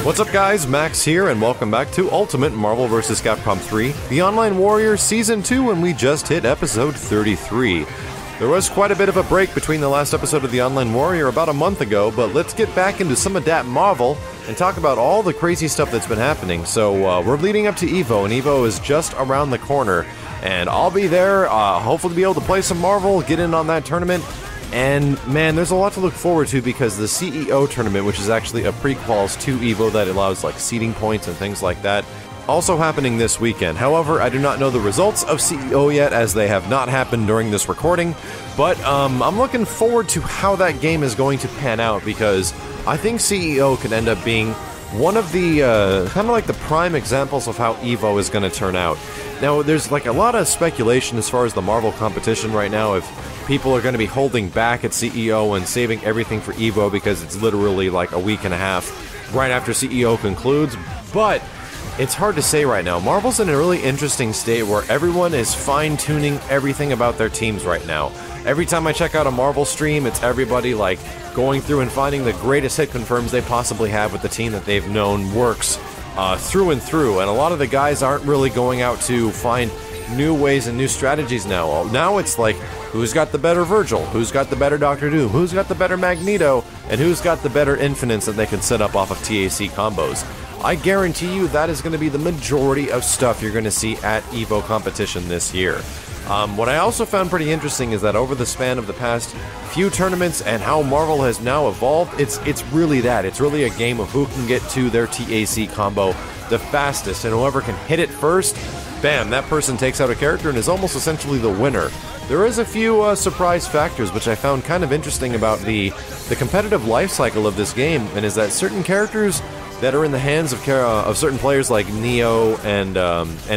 What's up guys, Max here, and welcome back to Ultimate Marvel vs. Capcom 3, The Online Warrior Season 2, and we just hit episode 33. There was quite a bit of a break between the last episode of The Online Warrior about a month ago, but let's get back into some of that Marvel and talk about all the crazy stuff that's been happening. So we're leading up to EVO, and EVO is just around the corner, and I'll be there, hopefully be able to play some Marvel, get in on that tournament. And man, there's a lot to look forward to because the CEO tournament, which is actually a pre-quals to EVO that allows like seeding points and things like that, also happening this weekend. However, I do not know the results of CEO yet as they have not happened during this recording, but I'm looking forward to how that game is going to pan out because I think CEO could end up being one of the kind of like the prime examples of how EVO is going to turn out. Now, there's like a lot of speculation as far as the Marvel competition right now if people are going to be holding back at CEO and saving everything for EVO because it's literally like a week and a half right after CEO concludes, but it's hard to say right now. Marvel's in a really interesting state where everyone is fine-tuning everything about their teams right now. Every time I check out a Marvel stream, it's everybody like going through and finding the greatest hit confirms they possibly have with the team that they've known works through and through, and a lot of the guys aren't really going out to find new ways and new strategies now. Now it's like, who's got the better Virgil? Who's got the better Doctor Doom? Who's got the better Magneto? And who's got the better Infinites that they can set up off of TAC combos? I guarantee you that is going to be the majority of stuff you're going to see at EVO competition this year. What I also found pretty interesting is that over the span of the past few tournaments and how Marvel has now evolved, it's really that. It's really a game of who can get to their TAC combo the fastest, and whoever can hit it first, bam, that person takes out a character and is almost essentially the winner. There is a few surprise factors which I found kind of interesting about the competitive life cycle of this game, and is that certain characters that are in the hands of certain players like Neo and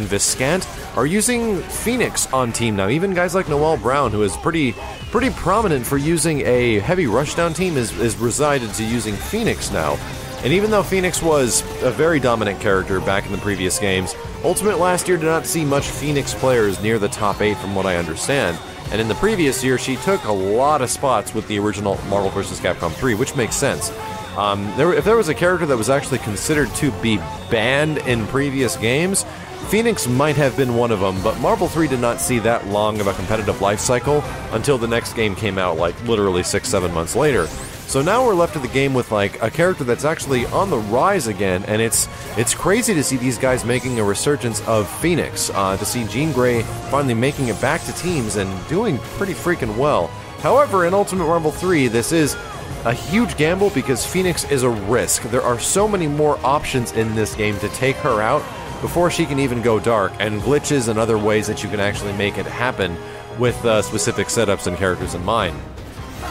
Viscant are using Phoenix on team now. Even guys like Noel Brown, who is pretty prominent for using a heavy rushdown team, is resided to using Phoenix now. And even though Phoenix was a very dominant character back in the previous games, Ultimate last year did not see much Phoenix players near the top 8 from what I understand. And in the previous year, she took a lot of spots with the original Marvel vs. Capcom 3, which makes sense. If there was a character that was actually considered to be banned in previous games, Phoenix might have been one of them, but Marvel 3 did not see that long of a competitive life cycle until the next game came out, like literally 6-7 months later. So now we're left with the game with like a character that's actually on the rise again, and it's crazy to see these guys making a resurgence of Phoenix, to see Jean Grey finally making it back to teams and doing pretty freaking well. However, in Ultimate Marvel 3, this is a huge gamble because Phoenix is a risk. There are so many more options in this game to take her out before she can even go dark, and glitches and other ways that you can actually make it happen with specific setups and characters in mind.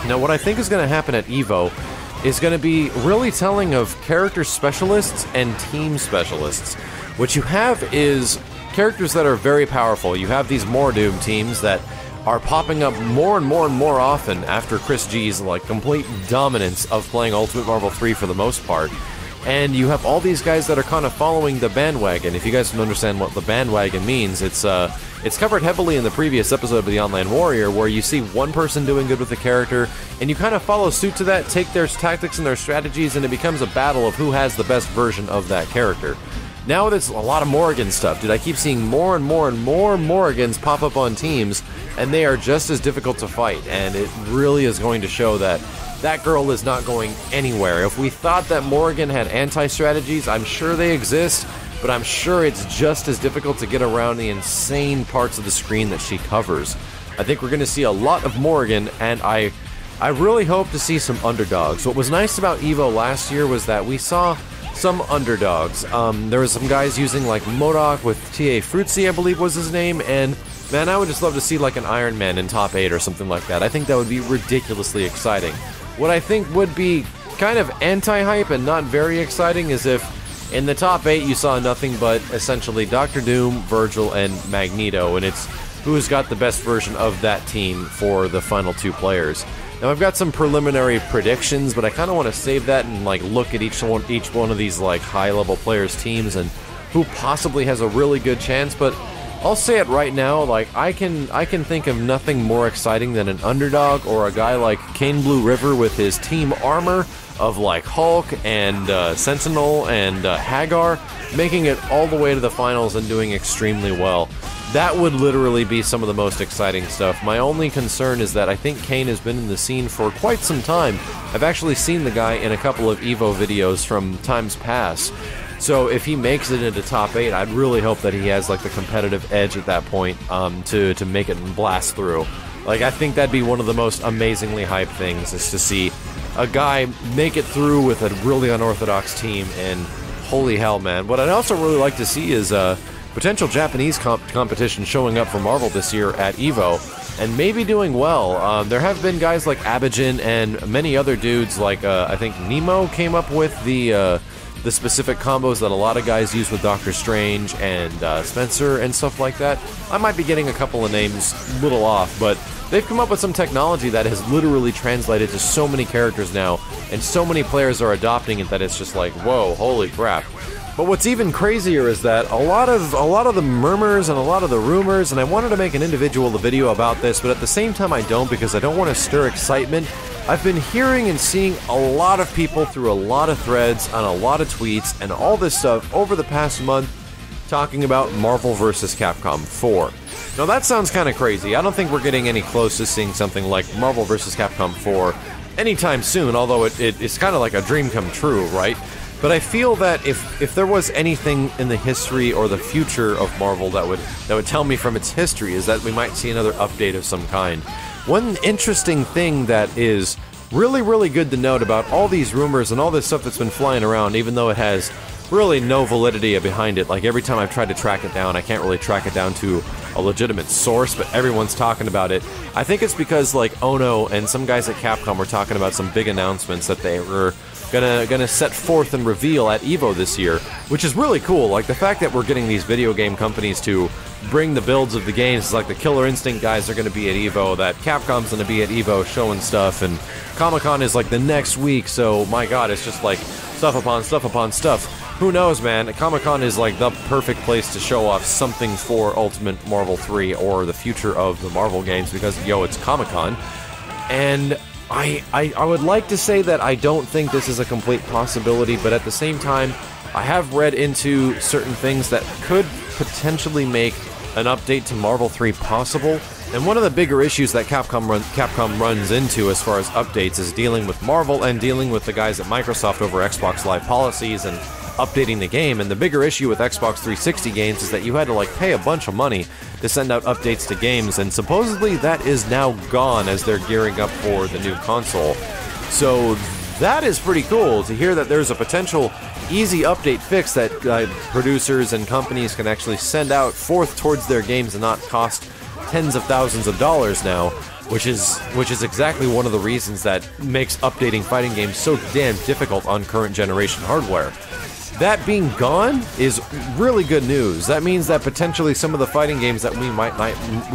Now, what I think is going to happen at EVO is going to be really telling of character specialists and team specialists. What you have is characters that are very powerful. You have these Mordoom teams that are popping up more and more and more often after Chris G's like complete dominance of playing Ultimate Marvel 3 for the most part. And you have all these guys that are kind of following the bandwagon. If you guys don't understand what the bandwagon means, it's covered heavily in the previous episode of The Online Warrior, where you see one person doing good with the character, and you kind of follow suit to that, take their tactics and their strategies, and it becomes a battle of who has the best version of that character. Now there's a lot of Morrigan stuff, dude. I keep seeing more and more and more Morrigans pop up on teams, and they are just as difficult to fight, and it really is going to show that that girl is not going anywhere. If we thought that Morrigan had anti-strategies, I'm sure they exist, but I'm sure it's just as difficult to get around the insane parts of the screen that she covers. I think we're going to see a lot of Morrigan, and I really hope to see some underdogs. What was nice about EVO last year was that we saw some underdogs. There was some guys using like MODOK with T.A. Fruitsy, I believe was his name, and man, I would just love to see like an Iron Man in top 8 or something like that. I think that would be ridiculously exciting. What I think would be kind of anti-hype and not very exciting is if in the top 8 you saw nothing but essentially Doctor Doom, Virgil, and Magneto, and it's who's got the best version of that team for the final 2 players. Now I've got some preliminary predictions, but I kind of want to save that and like look at each one of these like high-level players' teams and who possibly has a really good chance, but I'll say it right now, like, I can think of nothing more exciting than an underdog or a guy like Kane Blue River with his team armor of like Hulk and Sentinel and Hagar, making it all the way to the finals and doing extremely well. That would literally be some of the most exciting stuff. My only concern is that I think Kane has been in the scene for quite some time. I've actually seen the guy in a couple of EVO videos from times past. So if he makes it into top 8, I'd really hope that he has like the competitive edge at that point to make it and blast through. Like, I think that'd be one of the most amazingly hyped things, is to see a guy make it through with a really unorthodox team, and holy hell, man. What I'd also really like to see is potential Japanese competition showing up for Marvel this year at EVO, and maybe doing well. There have been guys like Abijin and many other dudes, like I think Nemo came up with the specific combos that a lot of guys use with Doctor Strange and Spencer and stuff like that. I might be getting a couple of names a little off, but they've come up with some technology that has literally translated to so many characters now, and so many players are adopting it that it's just like, whoa, holy crap. But what's even crazier is that a lot of the murmurs and a lot of the rumors, and I wanted to make an individual video about this, but at the same time I don't, because I don't want to stir excitement. I've been hearing and seeing a lot of people through a lot of threads on a lot of tweets and all this stuff over the past month talking about Marvel vs. Capcom 4. Now that sounds kind of crazy. I don't think we're getting any close to seeing something like Marvel vs. Capcom 4 anytime soon, although it's kind of like a dream come true, right? But I feel that if there was anything in the history or the future of Marvel that would tell me from its history, is that we might see another update of some kind. One interesting thing that is really, really good to note about all these rumors and all this stuff that's been flying around, even though it has really no validity behind it. Like, every time I've tried to track it down, I can't really track it down to a legitimate source, but everyone's talking about it. I think it's because, like, Ono and some guys at Capcom were talking about some big announcements that they were gonna set forth and reveal at EVO this year, which is really cool. Like, the fact that we're getting these video game companies to bring the builds of the games, like the Killer Instinct guys are gonna be at EVO, that Capcom's gonna be at EVO showing stuff, and Comic-Con is like the next week, so my god, it's just like stuff upon stuff upon stuff. Who knows, man? Comic-Con is like the perfect place to show off something for Ultimate Marvel 3 or the future of the Marvel games, because, yo, it's Comic-Con. And I would like to say that I don't think this is a complete possibility, but at the same time, I have read into certain things that could potentially make an update to Marvel 3 possible. And one of the bigger issues that Capcom runs into as far as updates is dealing with Marvel and dealing with the guys at Microsoft over Xbox Live policies and updating the game. And the bigger issue with Xbox 360 games is that you had to like pay a bunch of money to send out updates to games, and supposedly that is now gone as they're gearing up for the new console. So that is pretty cool to hear that there's a potential easy update fix that producers and companies can actually send out forth towards their games and not cost tens of thousands of dollars now, which is exactly one of the reasons that makes updating fighting games so damn difficult on current generation hardware. That being gone is really good news. That means that potentially some of the fighting games that we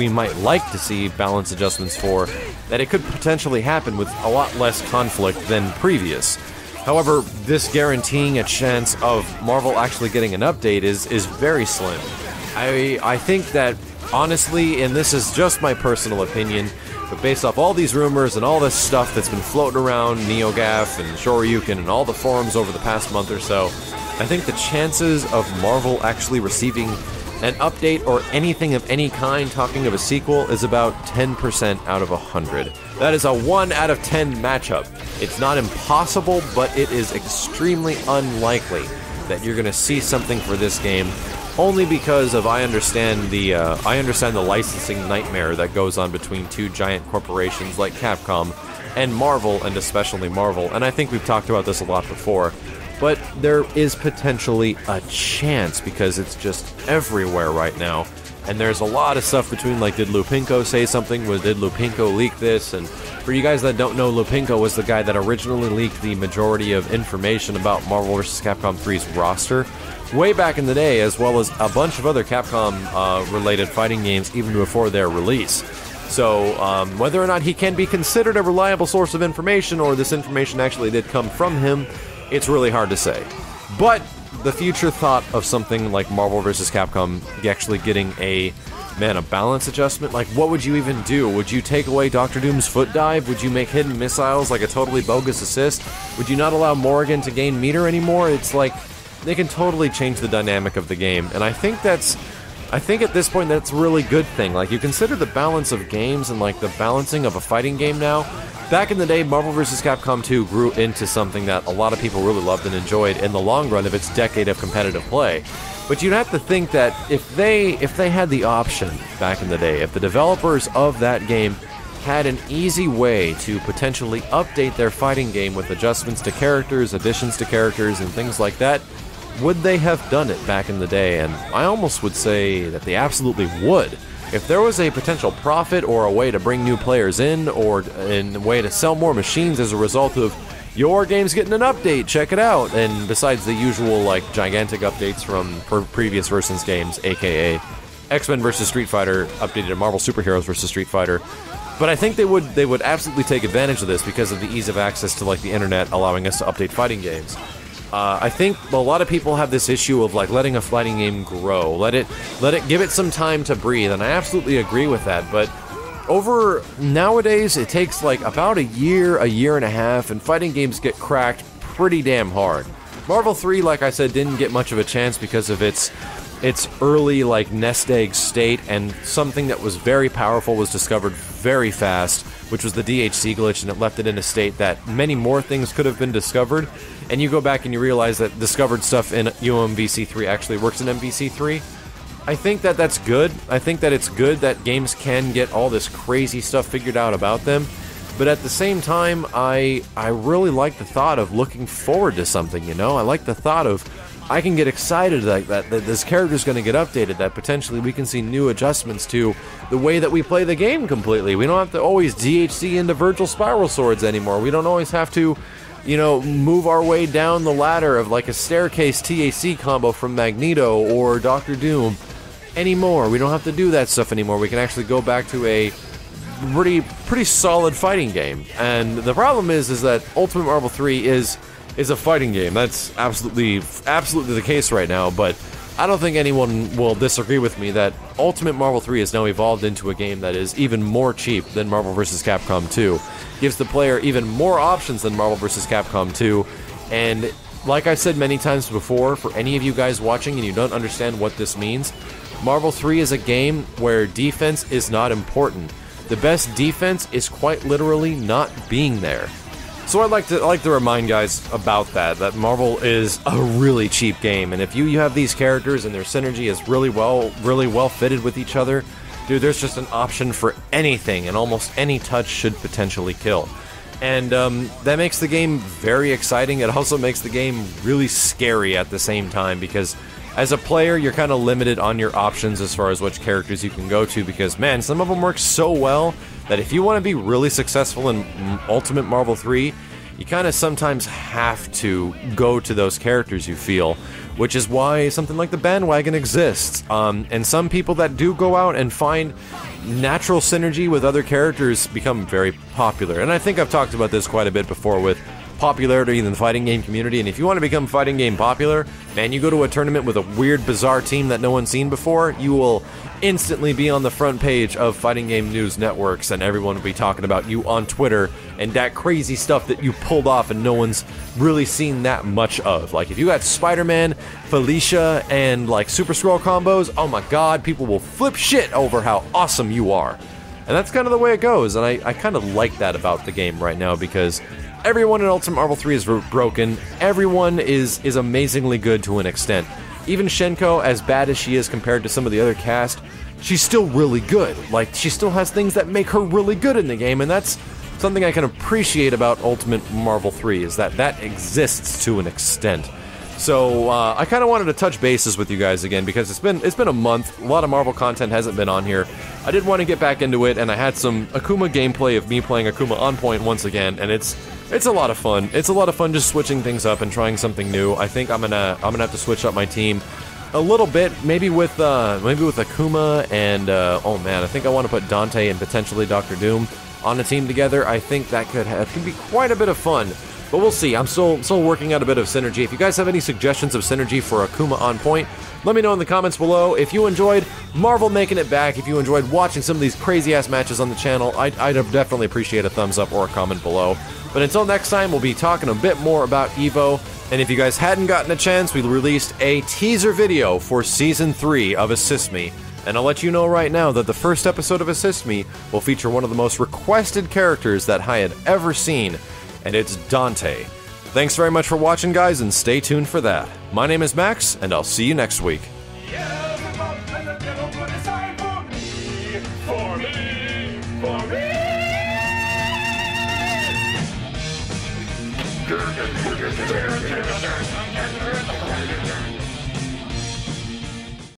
might like to see balance adjustments for, that it could potentially happen with a lot less conflict than previous. However, this guaranteeing a chance of Marvel actually getting an update is very slim. I think that, honestly, and this is just my personal opinion, but based off all these rumors and all this stuff that's been floating around NeoGAF and Shoryuken and all the forums over the past month or so, I think the chances of Marvel actually receiving an update or anything of any kind, talking of a sequel, is about 10% out of 100. That is a 1 out of 10 matchup. It's not impossible, but it is extremely unlikely that you're going to see something for this game, only because of I understand the licensing nightmare that goes on between two giant corporations like Capcom and Marvel, and especially Marvel. And I think we've talked about this a lot before. But there is potentially a chance, because it's just everywhere right now. And there's a lot of stuff between, like, did Lupinko say something? Did Lupinko leak this? And for you guys that don't know, Lupinko was the guy that originally leaked the majority of information about Marvel vs. Capcom 3's roster way back in the day, as well as a bunch of other Capcom-related fighting games even before their release. So, whether or not he can be considered a reliable source of information, or this information actually did come from him, it's really hard to say. But the future thought of something like Marvel vs. Capcom actually getting a man, a balance adjustment? Like, what would you even do? Would you take away Dr. Doom's foot dive? Would you make hidden missiles like a totally bogus assist? Would you not allow Morrigan to gain meter anymore? It's like, they can totally change the dynamic of the game, and I think at this point that's a really good thing. Like, you consider the balance of games and like the balancing of a fighting game now. Back in the day, Marvel vs. Capcom 2 grew into something that a lot of people really loved and enjoyed in the long run of its decade of competitive play. But you'd have to think that if they had the option back in the day, if the developers of that game had an easy way to potentially update their fighting game with adjustments to characters, additions to characters, and things like that, would they have done it back in the day? And I almost would say that they absolutely would. If there was a potential profit or a way to bring new players in, or a way to sell more machines as a result of your game's getting an update, check it out, and besides the usual like gigantic updates from previous versions games, aka X-Men vs. Street Fighter updated to Marvel Superheroes vs. Street Fighter. But I think they would absolutely take advantage of this because of the ease of access to like the internet, allowing us to update fighting games. I think a lot of people have this issue of like letting a fighting game grow, let it give it some time to breathe, and I absolutely agree with that. But over nowadays, it takes like about a year and a half, and fighting games get cracked pretty damn hard. Marvel 3, like I said, didn't get much of a chance because of its early like nest egg state, and something that was very powerful was discovered very fast, which was the DHC glitch, and it left it in a state that many more things could have been discovered. And you go back and you realize that discovered stuff in UMVC3 actually works in MVC3. I think that that's good. I think that it's good that games can get all this crazy stuff figured out about them. But at the same time, I really like the thought of looking forward to something, you know? I like the thought of, I can get excited like that this character's going to get updated, that potentially we can see new adjustments to the way that we play the game completely. We don't have to always DHC into Virgil Spiral Swords anymore. We don't always have to, you know, move our way down the ladder of like a staircase TAC combo from Magneto or Dr. Doom anymore. We don't have to do that stuff anymore. We can actually go back to a pretty solid fighting game. And the problem is that Ultimate Marvel 3 is a fighting game. That's absolutely the case right now, but I don't think anyone will disagree with me that Ultimate Marvel 3 has now evolved into a game that is even more cheap than Marvel vs. Capcom 2. Gives the player even more options than Marvel vs. Capcom 2, and like I said many times before, for any of you guys watching and you don't understand what this means, Marvel 3 is a game where defense is not important. The best defense is quite literally not being there. So I'd like to remind guys about that Marvel is a really cheap game, and if you have these characters and their synergy is really well fitted with each other, dude, there's just an option for anything, and almost any touch should potentially kill. And that makes the game very exciting. It also makes the game really scary at the same time, because as a player, you're kind of limited on your options as far as which characters you can go to, because, man, some of them work so well that if you want to be really successful in Ultimate Marvel 3, you kind of sometimes have to go to those characters you feel, which is why something like the bandwagon exists. And some people that do go out and find natural synergy with other characters become very popular. And I think I've talked about this quite a bit before with popularity in the fighting game community, and if you want to become fighting game popular, man, you go to a tournament with a weird, bizarre team that no one's seen before, you will instantly be on the front page of fighting game news networks, and everyone will be talking about you on Twitter, and that crazy stuff that you pulled off and no one's really seen that much of. Like, if you got Spider-Man, Felicia, and like Super Scroll combos, oh my god, people will flip shit over how awesome you are. And that's kind of the way it goes, and I kind of like that about the game right now, because everyone in Ultimate Marvel 3 is broken. Everyone is amazingly good to an extent. Even Shenko, as bad as she is compared to some of the other cast, she's still really good. Like, she still has things that make her really good in the game, and that's something I can appreciate about Ultimate Marvel 3, is that exists to an extent. So, I kind of wanted to touch bases with you guys again, because it's been a month. A lot of Marvel content hasn't been on here. I did want to get back into it, and I had some Akuma gameplay of me playing Akuma on point once again, and it's a lot of fun. It's a lot of fun just switching things up and trying something new. I think I'm gonna have to switch up my team a little bit, maybe with Akuma and oh man, I think I want to put Dante and potentially Dr. Doom on a team together. I think that could be quite a bit of fun. But we'll see. I'm still working out a bit of synergy. If you guys have any suggestions of synergy for Akuma on point, let me know in the comments below. If you enjoyed Marvel making it back, if you enjoyed watching some of these crazy-ass matches on the channel, I'd definitely appreciate a thumbs up or a comment below. But until next time, we'll be talking a bit more about EVO. And if you guys hadn't gotten a chance, we released a teaser video for Season 3 of Assist Me. And I'll let you know right now that the first episode of Assist Me will feature one of the most requested characters that I had ever seen, and it's Dante. Thanks very much for watching, guys, and stay tuned for that. My name is Max, and I'll see you next week.